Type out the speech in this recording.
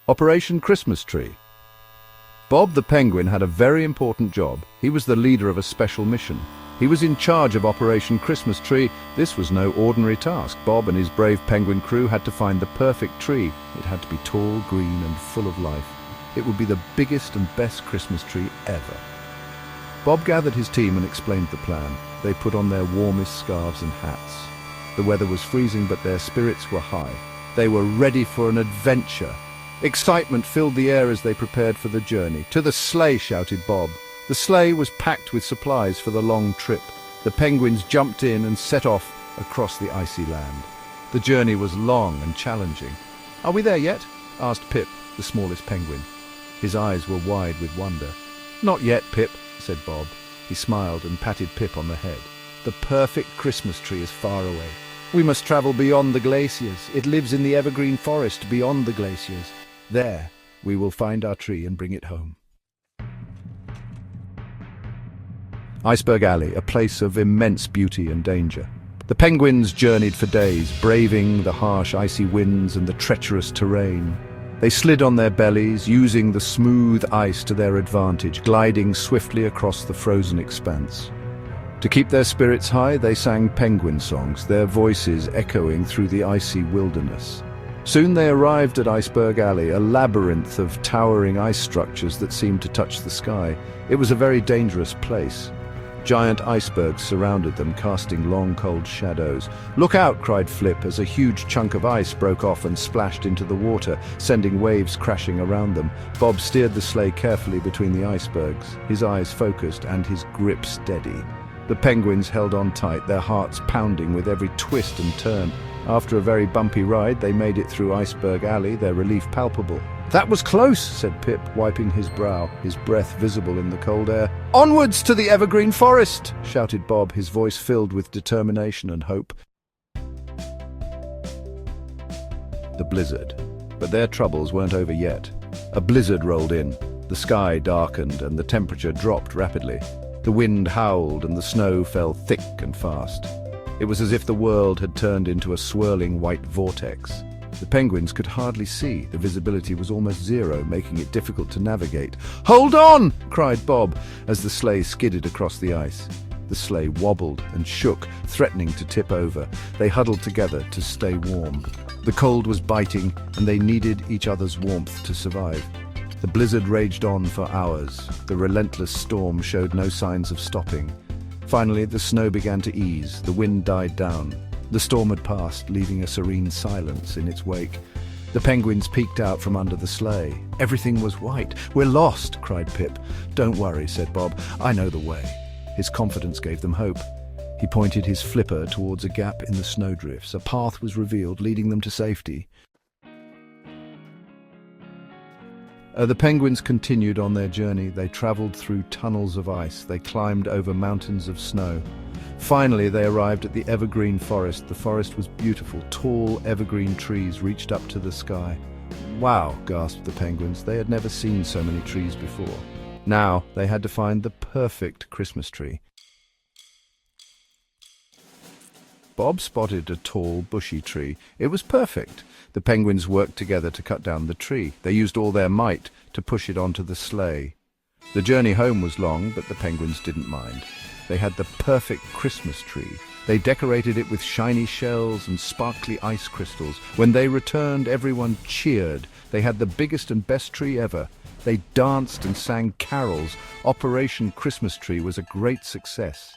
Operation Christmas Tree. Bob the Penguin had a very important job. He was the leader of a special mission. He was in charge of Operation Christmas Tree. This was no ordinary task. Bob and his brave penguin crew had to find the perfect tree. It had to be tall, green, and full of life. It would be the biggest and best Christmas tree ever. Bob gathered his team and explained the plan. They put on their warmest scarves and hats. The weather was freezing, but their spirits were high. They were ready for an adventure. Excitement filled the air as they prepared for the journey. "To the sleigh!" shouted Bob. The sleigh was packed with supplies for the long trip. The penguins jumped in and set off across the icy land. The journey was long and challenging. "Are we there yet?" asked Pip, the smallest penguin. His eyes were wide with wonder. "Not yet, Pip," said Bob. He smiled and patted Pip on the head. "The perfect Christmas tree is far away. We must travel beyond the glaciers. It lives in the evergreen forest beyond the glaciers. There, we will find our tree and bring it home." Iceberg Alley, a place of immense beauty and danger. The penguins journeyed for days, braving the harsh icy winds and the treacherous terrain. They slid on their bellies, using the smooth ice to their advantage, gliding swiftly across the frozen expanse. To keep their spirits high, they sang penguin songs, their voices echoing through the icy wilderness. Soon they arrived at Iceberg Alley, a labyrinth of towering ice structures that seemed to touch the sky. It was a very dangerous place. Giant icebergs surrounded them, casting long, cold shadows. "Look out!" cried Flip as a huge chunk of ice broke off and splashed into the water, sending waves crashing around them. Bob steered the sleigh carefully between the icebergs, his eyes focused and his grip steady. The penguins held on tight, their hearts pounding with every twist and turn. After a very bumpy ride, they made it through Iceberg Alley, their relief palpable. "That was close," said Pip, wiping his brow, his breath visible in the cold air. "Onwards to the evergreen forest!" shouted Bob, his voice filled with determination and hope. The blizzard. But their troubles weren't over yet. A blizzard rolled in. The sky darkened and the temperature dropped rapidly. The wind howled and the snow fell thick and fast. It was as if the world had turned into a swirling white vortex. The penguins could hardly see. The visibility was almost zero, making it difficult to navigate. "Hold on!" cried Bob as the sleigh skidded across the ice. The sleigh wobbled and shook, threatening to tip over. They huddled together to stay warm. The cold was biting, and they needed each other's warmth to survive. The blizzard raged on for hours. The relentless storm showed no signs of stopping. Finally, the snow began to ease. The wind died down. The storm had passed, leaving a serene silence in its wake. The penguins peeked out from under the sleigh. Everything was white. "We're lost!" cried Pip. "Don't worry," said Bob. "I know the way." His confidence gave them hope. He pointed his flipper towards a gap in the snowdrifts. A path was revealed, leading them to safety. The penguins continued on their journey. They traveled through tunnels of ice. They climbed over mountains of snow. Finally, they arrived at the evergreen forest. The forest was beautiful. Tall evergreen trees reached up to the sky. "Wow!" gasped the penguins. They had never seen so many trees before. Now they had to find the perfect Christmas tree. Bob spotted a tall, bushy tree. It was perfect. The penguins worked together to cut down the tree. They used all their might to push it onto the sleigh. The journey home was long, but the penguins didn't mind. They had the perfect Christmas tree. They decorated it with shiny shells and sparkly ice crystals. When they returned, everyone cheered. They had the biggest and best tree ever. They danced and sang carols. Operation Christmas Tree was a great success.